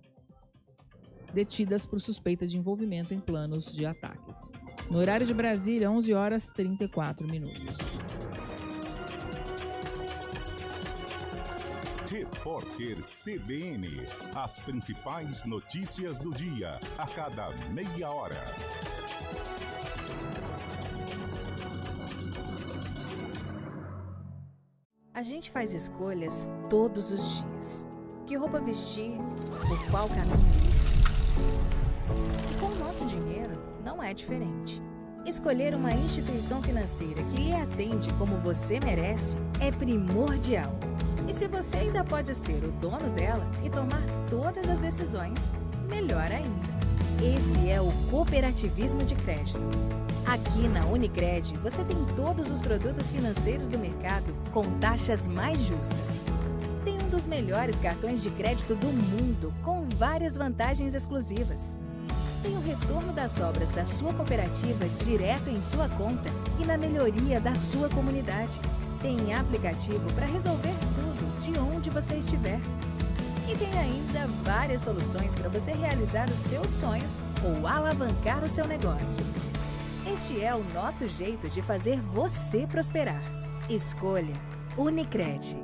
detidas por suspeita de envolvimento em planos de ataques. No horário de Brasília, 11h34. Repórter CBN. As principais notícias do dia, a cada meia hora. A gente faz escolhas todos os dias. Que roupa vestir, por qual caminho ir. E com o nosso dinheiro, não é diferente. Escolher uma instituição financeira que lhe atende como você merece é primordial. E se você ainda pode ser o dono dela e tomar todas as decisões, melhor ainda. Esse é o cooperativismo de crédito. Aqui na Unicred, você tem todos os produtos financeiros do mercado com taxas mais justas. Tem um dos melhores cartões de crédito do mundo, com várias vantagens exclusivas. Tem o retorno das sobras da sua cooperativa direto em sua conta e na melhoria da sua comunidade. Tem aplicativo para resolver tudo de onde você estiver. E tem ainda várias soluções para você realizar os seus sonhos ou alavancar o seu negócio. Este é o nosso jeito de fazer você prosperar. Escolha Unicred.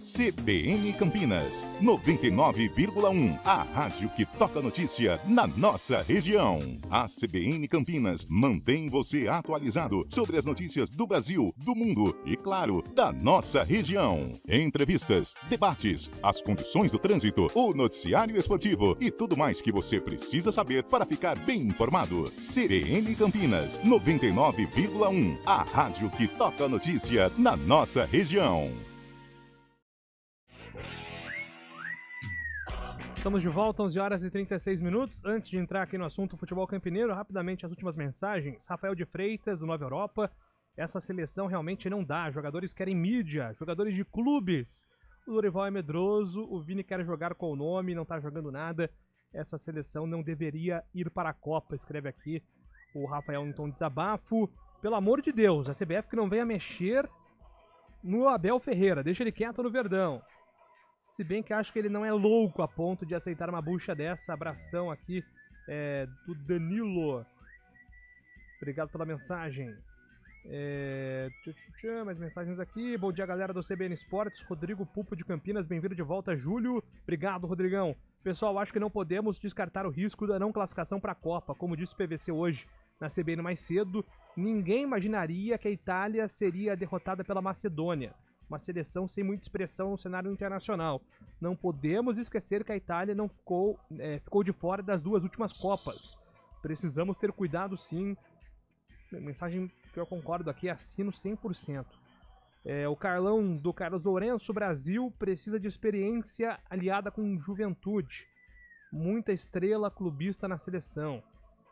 CBN Campinas, 99,1. A rádio que toca notícia na nossa região. A CBN Campinas mantém você atualizado sobre as notícias do Brasil, do mundo e, claro, da nossa região. Entrevistas, debates, as condições do trânsito, o noticiário esportivo e tudo mais que você precisa saber para ficar bem informado. CBN Campinas, 99,1. A rádio que toca notícia na nossa região. Estamos de volta, 11 horas e 36 minutos. Antes de entrar aqui no assunto futebol campineiro, rapidamente as últimas mensagens. Rafael de Freitas, do Nova Europa. Essa seleção realmente não dá. Jogadores querem mídia, jogadores de clubes. O Dorival é medroso, o Vini quer jogar com o nome, não tá jogando nada. Essa seleção não deveria ir para a Copa, escreve aqui o Rafael em tom de desabafo. Pelo amor de Deus, a CBF que não venha mexer no Abel Ferreira, deixa ele quieto no Verdão. Se bem que acho que ele não é louco a ponto de aceitar uma bucha dessa. Abração aqui do Danilo. Obrigado pela mensagem. Mais mensagens aqui. Bom dia, galera do CBN Esportes. Rodrigo Pupo de Campinas, bem-vindo de volta, Júlio. Obrigado, Rodrigão. Pessoal, acho que não podemos descartar o risco da não classificação para a Copa. Como disse o PVC hoje na CBN mais cedo, ninguém imaginaria que a Itália seria derrotada pela Macedônia. Uma seleção sem muita expressão no cenário internacional. Não podemos esquecer que a Itália não ficou de fora das duas últimas Copas. Precisamos ter cuidado, sim. Mensagem que eu concordo aqui, assino 100%. O Carlão do Carlos Lourenço, Brasil precisa de experiência aliada com juventude. Muita estrela clubista na seleção.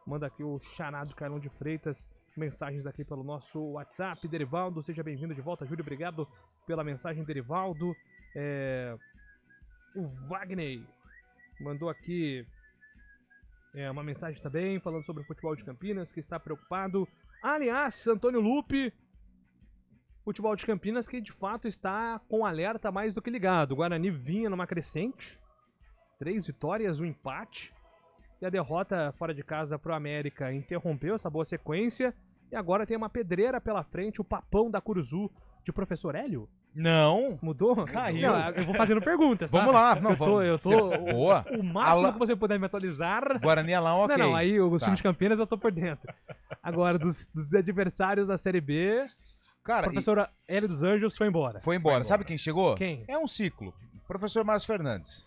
Manda aqui o charado Carlão de Freitas. Mensagens aqui pelo nosso WhatsApp. Derivaldo, seja bem-vindo de volta. Júlio, obrigado pela mensagem, Derivaldo. O Wagner mandou aqui uma mensagem também, falando sobre o futebol de Campinas, que está preocupado. Aliás, Antônio Lupe, futebol de Campinas que de fato está com alerta mais do que ligado. O Guarani vinha numa crescente, 3 vitórias, 1 empate. E a derrota fora de casa para o América interrompeu essa boa sequência. E agora tem uma pedreira pela frente, o papão da Curuzu de Professor Hélio. Não. Mudou? Caiu. Não, eu vou fazendo perguntas, tá? Vamos lá. Não, eu tô boa. O máximo que você puder me atualizar. Guarani Alão, ok. Não, aí os times de Campinas eu tô por dentro. Agora, dos adversários da Série B, cara, o professor Hélio dos Anjos foi embora. Foi embora. Sabe quem chegou? Quem? É um ciclo. Professor Márcio Fernandes.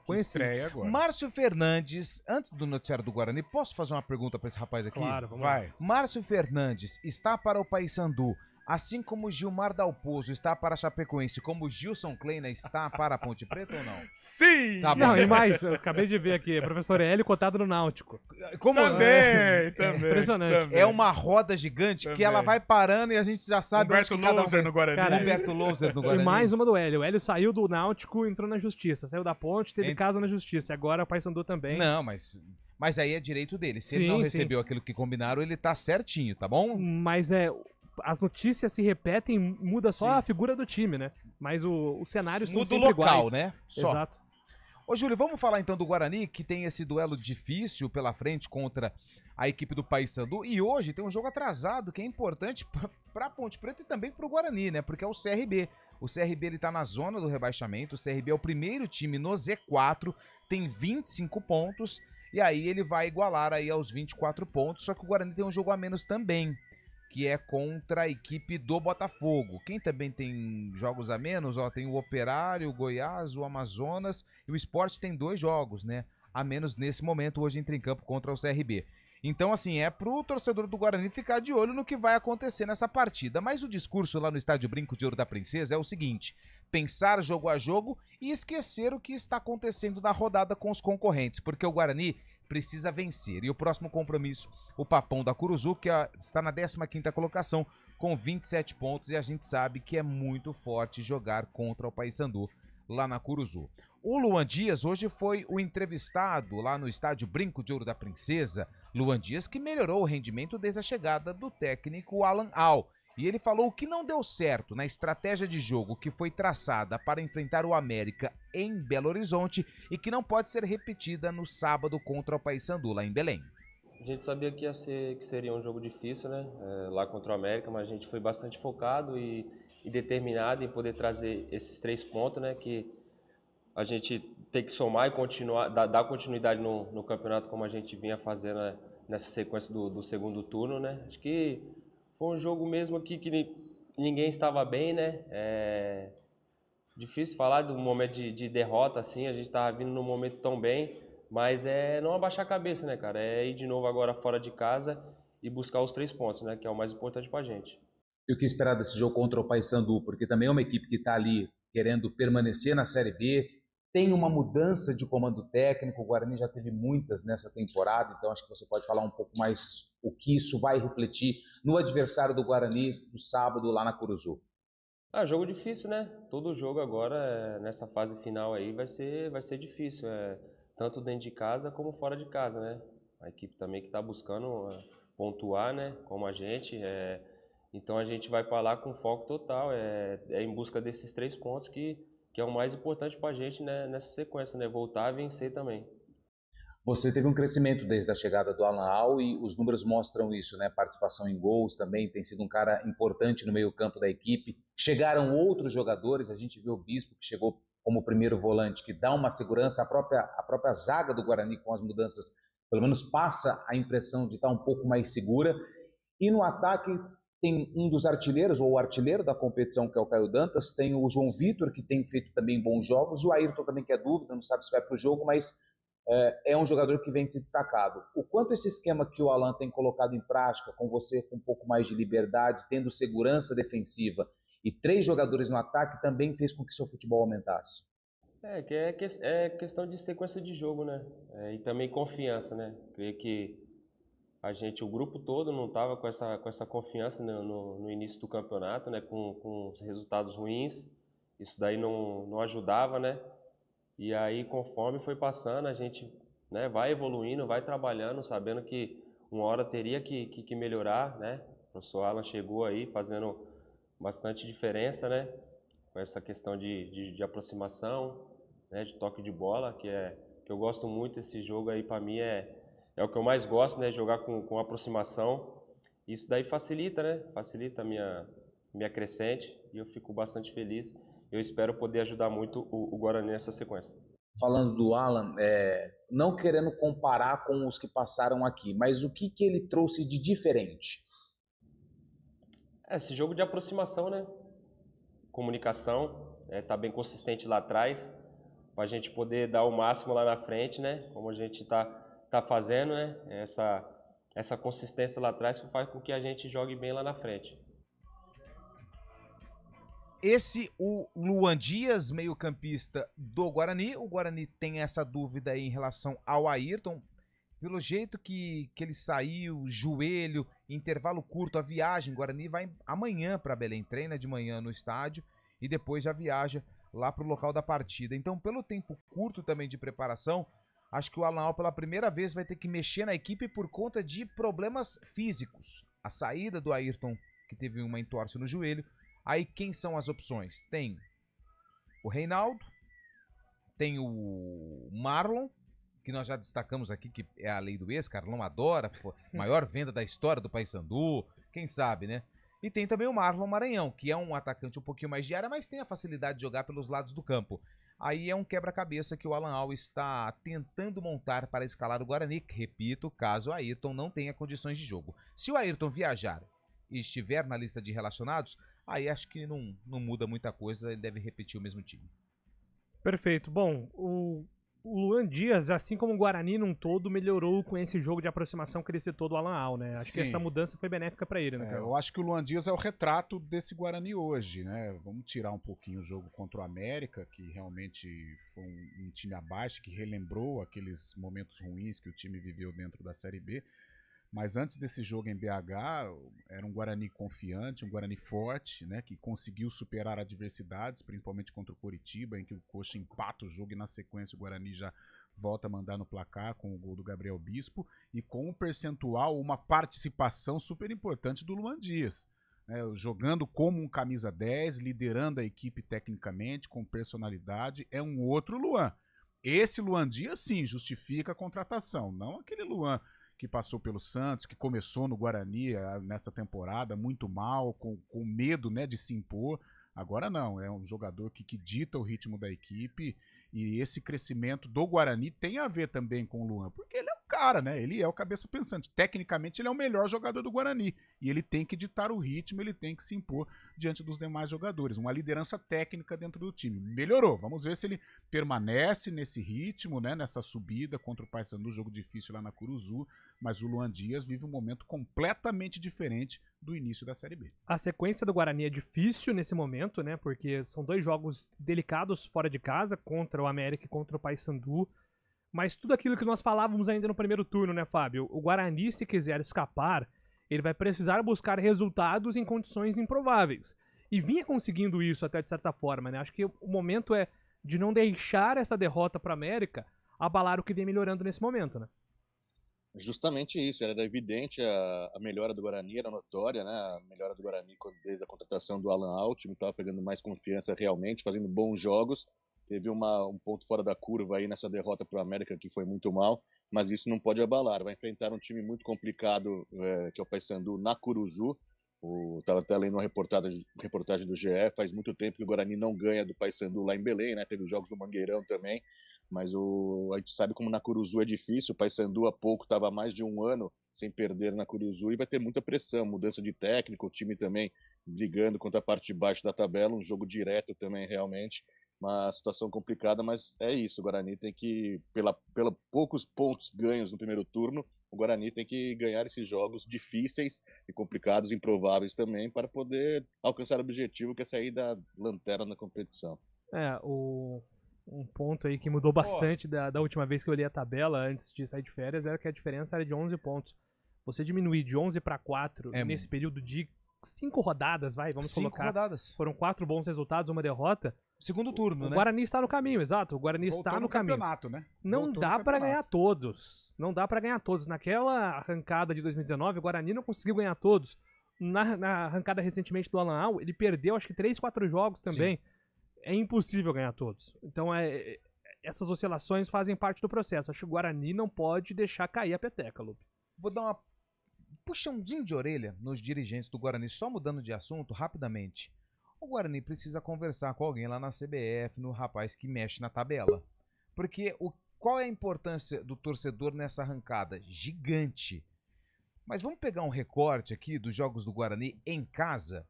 Conheci. Agora. Márcio Fernandes, antes do noticiário do Guarani, posso fazer uma pergunta para esse rapaz aqui? Claro, vamos lá. Márcio Fernandes está para o Paysandu, assim como Gilmar Dalpozo está para a Chapecoense, como Gilson Kleina está para a Ponte Preta ou não? Sim! Tá bom. Não, e mais, eu acabei de ver aqui, professor Hélio cotado no Náutico. Como também. Impressionante. Também. É uma roda gigante que ela vai parando e a gente já sabe Humberto onde que cada Louser no Guarani. Cara, Humberto Louser no Guarani. E mais uma do Hélio. O Hélio saiu do Náutico, entrou na Justiça. Saiu da Ponte, teve caso na Justiça. Agora o Paysandu também. Não, mas aí é direito dele. Se ele não recebeu aquilo que combinaram, ele tá certinho, tá bom? Mas as notícias se repetem, muda só a figura do time, né? Mas o cenário são sempre local, iguais. né? Só. Exato. Ô, Júlio, vamos falar então do Guarani, que tem esse duelo difícil pela frente contra a equipe do Paysandu. E hoje tem um jogo atrasado que é importante para Ponte Preta e também para o Guarani, né? Porque é o CRB. O CRB ele tá na zona do rebaixamento. O CRB é o primeiro time no Z4, tem 25 pontos. E aí ele vai igualar aí aos 24 pontos. Só que o Guarani tem um jogo a menos também, que é contra a equipe do Botafogo. Quem também tem jogos a menos, ó, tem o Operário, o Goiás, o Amazonas e o Sport tem 2 jogos, né, a menos nesse momento, hoje entra em campo contra o CRB. Então, assim, é pro torcedor do Guarani ficar de olho no que vai acontecer nessa partida. Mas o discurso lá no Estádio Brinco de Ouro da Princesa é o seguinte: pensar jogo a jogo e esquecer o que está acontecendo na rodada com os concorrentes, porque o Guarani precisa vencer. E o próximo compromisso, o Papão da Curuzu, que está na 15ª colocação com 27 pontos, e a gente sabe que é muito forte jogar contra o Paysandu lá na Curuzu. O Luan Dias hoje foi o entrevistado lá no Estádio Brinco de Ouro da Princesa. Luan Dias que melhorou o rendimento desde a chegada do técnico Alan Al. E ele falou o que não deu certo na estratégia de jogo que foi traçada para enfrentar o América em Belo Horizonte e que não pode ser repetida no sábado contra o Paysandu, lá em Belém. A gente sabia que seria um jogo difícil, né? Lá contra o América, mas a gente foi bastante focado e determinado em poder trazer esses 3 pontos, né? Que a gente tem que somar e continuar, dar continuidade no campeonato como a gente vinha fazendo, né, nessa sequência do segundo turno, né? Acho que foi um jogo mesmo aqui que ninguém estava bem, né? Difícil falar de um momento de derrota, assim, a gente estava vindo num momento tão bem, mas não abaixar a cabeça, né, cara? É ir de novo agora fora de casa e buscar os 3 pontos, né? Que é o mais importante pra gente. E o que esperar desse jogo contra o Paysandu? Porque também é uma equipe que está ali querendo permanecer na Série B, tem uma mudança de comando técnico, o Guarani já teve muitas nessa temporada, então acho que você pode falar um pouco mais o que isso vai refletir no adversário do Guarani do sábado lá na Curuzu. Jogo difícil, né? Todo jogo agora, nessa fase final aí, vai ser difícil, tanto dentro de casa como fora de casa, né? A equipe também que está buscando pontuar, né? Como a gente, então a gente vai para lá com foco total, em busca desses 3 pontos que é o mais importante para a gente, né, nessa sequência, né? Voltar a vencer também. Você teve um crescimento desde a chegada do Alan Al e os números mostram isso, né? Participação em gols também, tem sido um cara importante no meio-campo da equipe. Chegaram outros jogadores, a gente viu o Bispo que chegou como primeiro volante, que dá uma segurança, a própria zaga do Guarani com as mudanças, pelo menos passa a impressão de estar um pouco mais segura. E no ataque tem um dos artilheiros, ou o artilheiro da competição, que é o Caio Dantas, tem o João Vitor, que tem feito também bons jogos, e o Ayrton também, que é dúvida, não sabe se vai para o jogo, mas é um jogador que vem se destacado. O quanto esse esquema que o Alan tem colocado em prática, com você com um pouco mais de liberdade, tendo segurança defensiva e 3 jogadores no ataque, também fez com que seu futebol aumentasse? É questão de sequência de jogo, né? E também confiança, né? Creio que o grupo todo não estava com essa confiança no início do campeonato, né? Com os resultados ruins, isso daí não ajudava, né? E aí, conforme foi passando, a gente, né, vai evoluindo, vai trabalhando, sabendo que uma hora teria que melhorar, né? O professor Alan chegou aí fazendo bastante diferença, né? Com essa questão de aproximação, né? De toque de bola, que eu gosto muito. Esse jogo aí, para mim, é o que eu mais gosto, né? Jogar com aproximação. Isso daí facilita, né? Facilita a minha crescente e eu fico bastante feliz. Eu espero poder ajudar muito o Guarani nessa sequência. Falando do Alan, não querendo comparar com os que passaram aqui, mas o que ele trouxe de diferente? Esse jogo de aproximação, né? Comunicação, tá bem consistente lá atrás, para a gente poder dar o máximo lá na frente, né? Como a gente tá fazendo, né? Essa consistência lá atrás faz com que a gente jogue bem lá na frente. Esse, o Luan Dias, meio-campista do Guarani. O Guarani tem essa dúvida aí em relação ao Ayrton. Pelo jeito que ele saiu, joelho, intervalo curto, a viagem. O Guarani vai amanhã para Belém, treina de manhã no estádio e depois já viaja lá para o local da partida. Então, pelo tempo curto também de preparação, acho que o Alan Al pela primeira vez vai ter que mexer na equipe por conta de problemas físicos. A saída do Ayrton, que teve uma entorse no joelho. Aí quem são as opções? Tem o Reinaldo, tem o Marlon, que que nós já destacamos aqui, que é a lei do ex, Carlão adora, maior venda da história do Paysandu, quem sabe, né? E tem também o Marlon Maranhão, que é um atacante um pouquinho mais de área, mas tem a facilidade de jogar pelos lados do campo. Aí é um quebra-cabeça que o Alan Al está tentando montar para escalar o Guarani, repito, caso o Ayrton não tenha condições de jogo. Se o Ayrton viajar e estiver na lista de relacionados, aí acho que não muda muita coisa, ele deve repetir o mesmo time. Perfeito. Bom, o Luan Dias, assim como o Guarani num todo, melhorou com esse jogo de aproximação que ele citou do Alan Al, né? Acho que essa mudança foi benéfica para ele, né, cara? Eu acho que o Luan Dias é o retrato desse Guarani hoje, né? Vamos tirar um pouquinho o jogo contra o América, que realmente foi um time abaixo, que relembrou aqueles momentos ruins que o time viveu dentro da Série B. Mas antes desse jogo em BH, era um Guarani confiante, um Guarani forte, né, que conseguiu superar adversidades, principalmente contra o Coritiba, em que o Coxa empata o jogo e na sequência o Guarani já volta a mandar no placar com o gol do Gabriel Bispo e com um percentual, uma participação super importante do Luan Dias, né, jogando como um camisa 10, liderando a equipe tecnicamente, com personalidade, é um outro Luan. Esse Luan Dias, sim, justifica a contratação, não aquele Luan que passou pelo Santos, que começou no Guarani nessa temporada muito mal, com medo, né, de se impor. Agora não, é um jogador que dita o ritmo da equipe, e esse crescimento do Guarani tem a ver também com o Luan, porque ele é o cara, né? Ele é o cabeça pensante. Tecnicamente ele é o melhor jogador do Guarani, e ele tem que ditar o ritmo, ele tem que se impor diante dos demais jogadores. Uma liderança técnica dentro do time. Melhorou, vamos ver se ele permanece nesse ritmo, né? Nessa subida contra o Paysandu, jogo difícil lá na Curuzu, mas o Luan Dias vive um momento completamente diferente do início da Série B. A sequência do Guarani é difícil nesse momento, né? Porque são 2 jogos delicados fora de casa, contra o América e contra o Paysandu. Mas tudo aquilo que nós falávamos ainda no primeiro turno, né, Fábio? O Guarani, se quiser escapar, ele vai precisar buscar resultados em condições improváveis. E vinha conseguindo isso até de certa forma, né? Acho que o momento é de não deixar essa derrota para o América abalar o que vem melhorando nesse momento, né? Justamente isso, era evidente a melhora do Guarani, era notória, né? A melhora do Guarani desde a contratação do Alan Al, o time estava pegando mais confiança realmente, fazendo bons jogos. Teve um ponto fora da curva aí nessa derrota para o América, que foi muito mal, mas isso não pode abalar. Vai enfrentar um time muito complicado, que é o Paysandu, na Curuzu. Estava até lendo uma reportagem do GE, faz muito tempo que o Guarani não ganha do Paysandu lá em Belém, né? Teve os jogos do Mangueirão também. Mas a gente sabe como na Curuzu é difícil. O Paysandu há pouco estava há mais de um ano sem perder na Curuzu e vai ter muita pressão, mudança de técnico, o time também brigando contra a parte de baixo da tabela, um jogo direto também realmente, uma situação complicada, mas é isso, o Guarani tem que, pela poucos pontos ganhos no primeiro turno, o Guarani tem que ganhar esses jogos difíceis e complicados, improváveis também, para poder alcançar o objetivo que é sair da lanterna na competição. Um ponto aí que mudou bastante da última vez que eu olhei a tabela antes de sair de férias era que a diferença era de 11 pontos. Você diminuir de 11 para 4 nesse período de 5 rodadas, vamos colocar. 5 rodadas. Foram 4 bons resultados, uma derrota. Segundo turno, né? O Guarani está no caminho, exato. O Guarani Voltou está no caminho. Né? Não dá para ganhar todos. Não dá para ganhar todos. Naquela arrancada de 2019, o Guarani não conseguiu ganhar todos. Na arrancada recentemente do Alan Al, ele perdeu acho que 3, 4 jogos também. Sim. É impossível ganhar todos. Então, essas oscilações fazem parte do processo. Acho que o Guarani não pode deixar cair a peteca, Lupe. Vou dar uma puxãozinho de orelha nos dirigentes do Guarani, só mudando de assunto rapidamente. O Guarani precisa conversar com alguém lá na CBF, no rapaz que mexe na tabela. Porque qual é a importância do torcedor nessa arrancada? Gigante. Mas vamos pegar um recorte aqui dos jogos do Guarani em casa.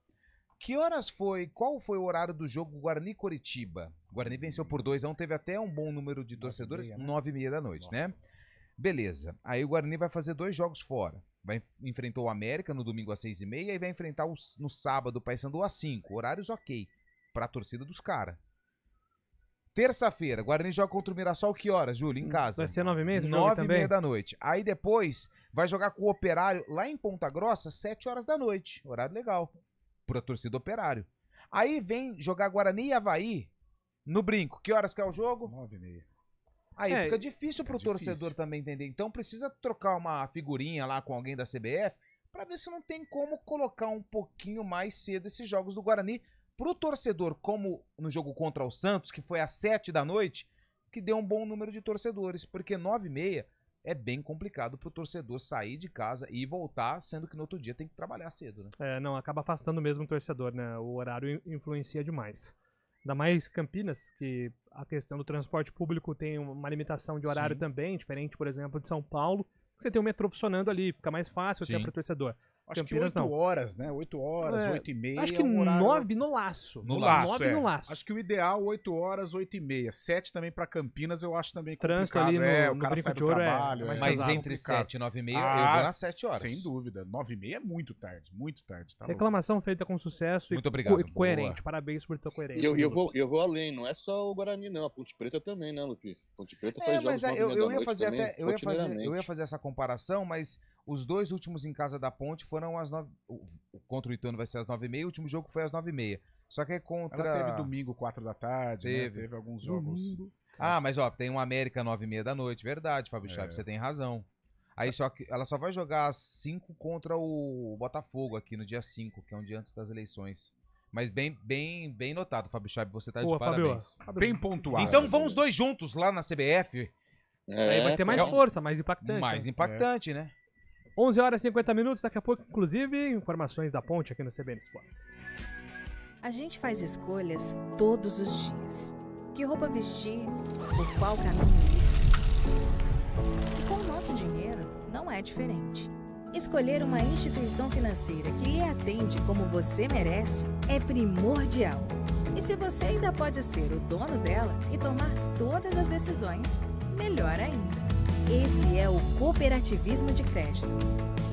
Que horas foi? Qual foi o horário do jogo Guarani-Coritiba? O Guarani venceu por 2-1, teve até um bom número de torcedores, 9h30 da noite, né? Beleza. Aí o Guarani vai fazer 2 jogos fora. Enfrentou o América no domingo às 6h30 e vai enfrentar no sábado o Paysandu às 5. Horários ok pra torcida dos caras. Terça-feira, Guarani joga contra o Mirassol, que horas, Júlio? Em casa. Vai ser 9h30? 9h30 da noite. Aí depois vai jogar com o Operário lá em Ponta Grossa, 7 horas da noite. Horário legal. Pra torcida Operário. Aí vem jogar Guarani e Avaí no Brinco. Que horas que é o jogo? 9h30. Aí fica difícil pro torcedor também entender. Então precisa trocar uma figurinha lá com alguém da CBF pra ver se não tem como colocar um pouquinho mais cedo esses jogos do Guarani pro torcedor, como no jogo contra o Santos, que foi às 7 da noite, que dê um bom número de torcedores, porque 9h30 é bem complicado pro torcedor sair de casa e voltar, sendo que no outro dia tem que trabalhar cedo, né? Não, acaba afastando mesmo o torcedor, né? O horário influencia demais. Ainda mais Campinas, que a questão do transporte público tem uma limitação de horário também, diferente, por exemplo, de São Paulo. Você tem o metrô funcionando ali, fica mais fácil até para o torcedor. Acho Campinas, que 8 horas, né? 8 horas, 8h30. Acho que horário... 9 no laço. No laço, 9 no laço. Acho que o ideal, 8 horas, 8h30. 7 também pra Campinas, eu acho também complicado. Trânsito ali no o cara Brinco sai de do Ouro trabalho. mais Mas pesado, entre complicado. 7 e 9h30, eu vou nas 7 horas. Sem dúvida. 9h30 é muito tarde, muito tarde. Tá Reclamação feita com sucesso Muito obrigado, e coerente. Parabéns por tua coerência. E eu vou além, não é só o Guarani, não. A Ponte Preta também, né, Lupi? Ponte Preta faz jogos 9h30 eu da ia noite fazer também, até, eu ia fazer essa comparação, mas os dois últimos em casa da Ponte foram às 9h. Contra o Ituano vai ser às 9h30, o último jogo foi às 9h30. Só que é contra... Ela teve domingo, 4 da tarde, teve alguns jogos. Mas ó, tem um América 9h30 da noite, verdade, Fábio Chaves, você tem razão. Aí só que ela só vai jogar às 5 contra o Botafogo aqui no dia 5, que é um dia antes das eleições. Mas bem notado, Fábio Chaves, você tá de parabéns. Bem pontuado. Então vão os dois juntos lá na CBF. Aí vai ter mais força, mais impactante. Mais impactante, né? 11 horas e 50 minutos, daqui a pouco, inclusive, informações da Ponte aqui no CBN Esportes. A gente faz escolhas todos os dias. Que roupa vestir, por qual caminho ir. E com o nosso dinheiro, não é diferente. Escolher uma instituição financeira que lhe atende como você merece é primordial. E se você ainda pode ser o dono dela e tomar todas as decisões, melhor ainda. Esse é o cooperativismo de crédito.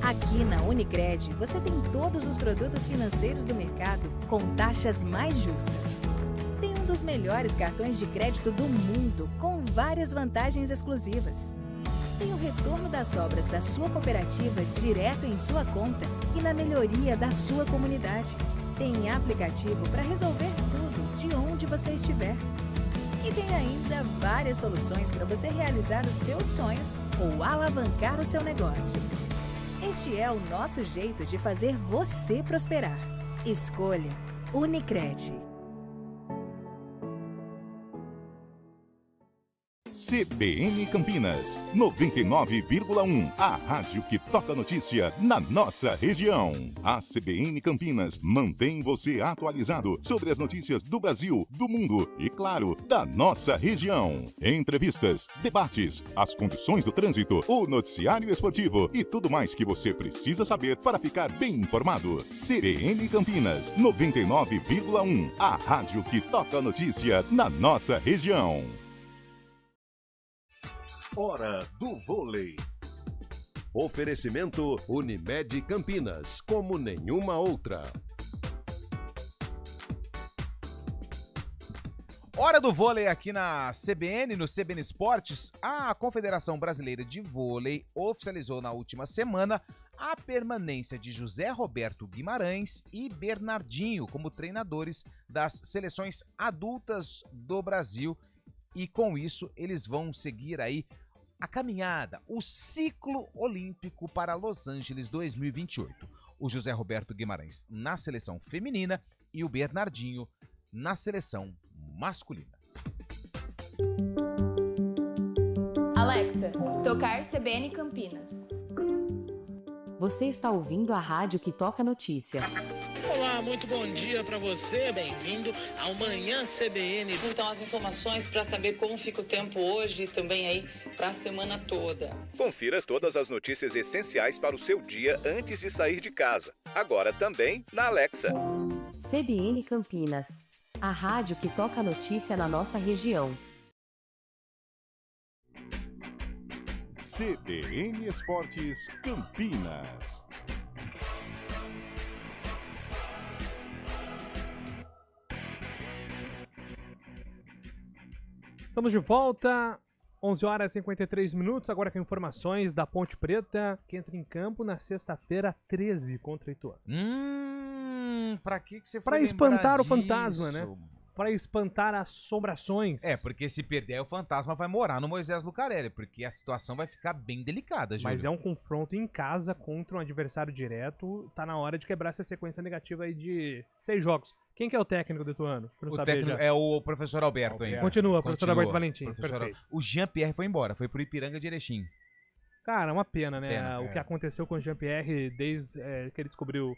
Aqui na Unicred, você tem todos os produtos financeiros do mercado com taxas mais justas. Tem um dos melhores cartões de crédito do mundo, com várias vantagens exclusivas. Tem o retorno das sobras da sua cooperativa direto em sua conta e na melhoria da sua comunidade. Tem aplicativo para resolver tudo de onde você estiver. E tem ainda várias soluções para você realizar os seus sonhos ou alavancar o seu negócio. Este é o nosso jeito de fazer você prosperar. Escolha Unicred. CBN Campinas, 99,1. A rádio que toca notícia na nossa região. A CBN Campinas mantém você atualizado sobre as notícias do Brasil, do mundo e, claro, da nossa região. Entrevistas, debates, as condições do trânsito, o noticiário esportivo e tudo mais que você precisa saber para ficar bem informado. CBN Campinas, 99,1. A rádio que toca notícia na nossa região. Hora do vôlei. Oferecimento Unimed Campinas, como nenhuma outra. Hora do vôlei aqui na CBN, no CBN Esportes. A Confederação Brasileira de Vôlei oficializou na última semana a permanência de José Roberto Guimarães e Bernardinho como treinadores das seleções adultas do Brasil. E com isso, eles vão seguir aí a caminhada, o ciclo olímpico para Los Angeles 2028. O José Roberto Guimarães na seleção feminina e o Bernardinho na seleção masculina. Alexa, tocar CBN Campinas. Você está ouvindo a rádio que toca notícia. Olá, muito bom dia para você, bem-vindo ao Manhã CBN. Então, as informações para saber como fica o tempo hoje e também aí para a semana toda. Confira todas as notícias essenciais para o seu dia antes de sair de casa. Agora também na Alexa. CBN Campinas, a rádio que toca notícia na nossa região. CBN Esportes Campinas. Estamos de volta, 11 horas e 53 minutos, agora com informações da Ponte Preta, que entra em campo na sexta-feira 13 contra o Ituano. Pra que você foi Pra espantar lembrar o fantasma, disso? né? pra espantar assombrações. Porque se perder, o fantasma vai morar no Moisés Lucarelli, porque a situação vai ficar bem delicada, Júlio. Mas é um confronto em casa contra um adversário direto. Tá na hora de quebrar essa sequência negativa aí de 6 jogos. Quem que é o técnico do Ituano? O técnico é o professor Alberto ainda. Continua, professor Alberto Valentim. O Jean-Pierre foi embora, foi pro Ipiranga de Erechim. Cara, uma pena, né? O que aconteceu com o Jean-Pierre desde que ele descobriu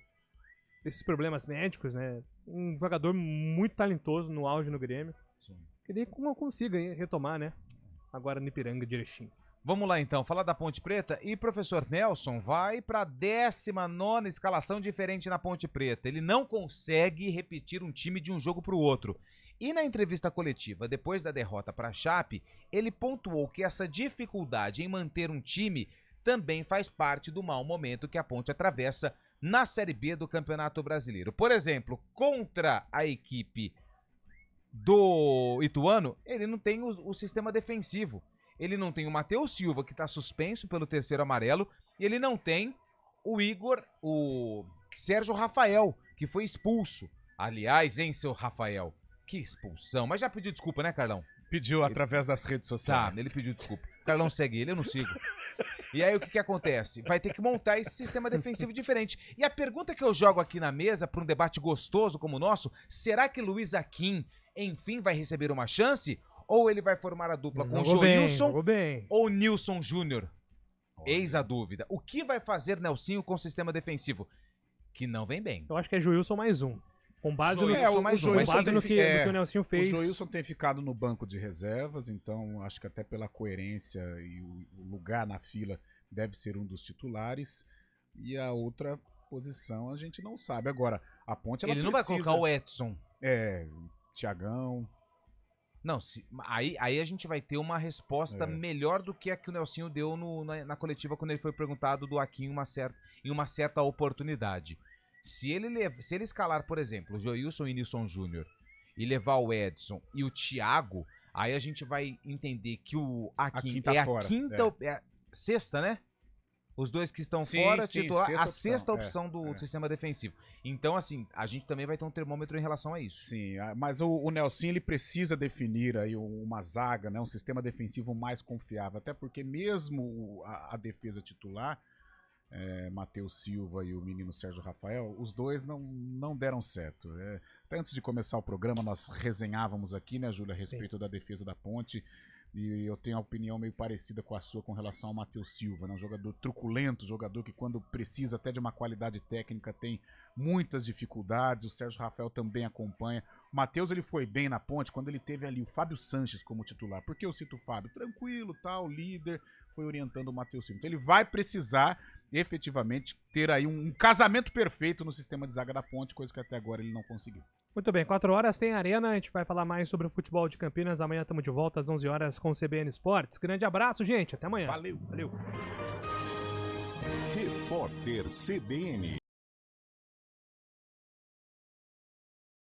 esses problemas médicos, né? Um jogador muito talentoso no auge no Grêmio. Sim. Que ele consiga retomar, né? Agora no Ipiranga de Erechim. Vamos lá então, falar da Ponte Preta. E professor Nelson vai para a 19ª escalação diferente na Ponte Preta. Ele não consegue repetir um time de um jogo para o outro. E na entrevista coletiva, depois da derrota para a Chape, ele pontuou que essa dificuldade em manter um time também faz parte do mau momento que a Ponte atravessa na Série B do Campeonato Brasileiro. Por exemplo, contra a equipe do Ituano, ele não tem o sistema defensivo. Ele não tem o Matheus Silva, que está suspenso pelo 3º amarelo, e ele não tem o Sérgio Rafael, que foi expulso. Aliás, hein, seu Rafael? Que expulsão. Mas já pediu desculpa, né, Carlão? Pediu através das redes sociais. Ele pediu desculpa. O Carlão segue ele, eu não sigo. E aí o que acontece? Vai ter que montar esse sistema defensivo diferente. E a pergunta que eu jogo aqui na mesa para um debate gostoso como o nosso, será que Luiz Akin, enfim, vai receber uma chance? Ou ele vai formar a dupla com Joilson ou Nilson Júnior? Eis a dúvida. O que vai fazer Nelsinho com o sistema defensivo? Que não vem bem. Eu acho que é Joilson mais um. Com base no que o Nelsinho fez. O Joilson tem ficado no banco de reservas, então acho que até pela coerência e o lugar na fila deve ser um dos titulares. E a outra posição a gente não sabe. Agora, a Ponte ela Ele não vai colocar o Edson. Thiagão. Não, aí a gente vai ter uma resposta melhor do que a que o Nelsinho deu na coletiva quando ele foi perguntado do Akin em uma certa oportunidade. Se ele escalar, por exemplo, o Joilson e Nilson Júnior e levar o Edson e o Thiago, aí a gente vai entender que o Akin tá é fora, a quinta, sexta, né? Os dois que estão fora, titular, a sexta opção do sistema defensivo. Então, assim, a gente também vai ter um termômetro em relação a isso. Sim, mas o Nelsinho, ele precisa definir aí uma zaga, né, um sistema defensivo mais confiável, até porque mesmo a defesa titular, Matheus Silva e o menino Sérgio Rafael, os dois não deram certo. Até antes de começar o programa, nós resenhávamos aqui, né, Júlia, a respeito da defesa da Ponte. E eu tenho a opinião meio parecida com a sua com relação ao Matheus Silva, né? Um jogador truculento, jogador que quando precisa até de uma qualidade técnica tem muitas dificuldades. O Sérgio Rafael também acompanha. O Matheus, ele foi bem na Ponte quando ele teve ali o Fábio Sanches como titular. Por que eu cito o Fábio? Tranquilo, tal, líder, foi orientando o Matheus Silva. Então ele vai precisar efetivamente ter aí um casamento perfeito no sistema de zaga da Ponte, coisa que até agora ele não conseguiu. Muito bem, 4 horas tem Arena, a gente vai falar mais sobre o futebol de Campinas. Amanhã estamos de volta às 11 horas com o CBN Esportes. Grande abraço, gente, até amanhã. Valeu. Valeu. Repórter CBN.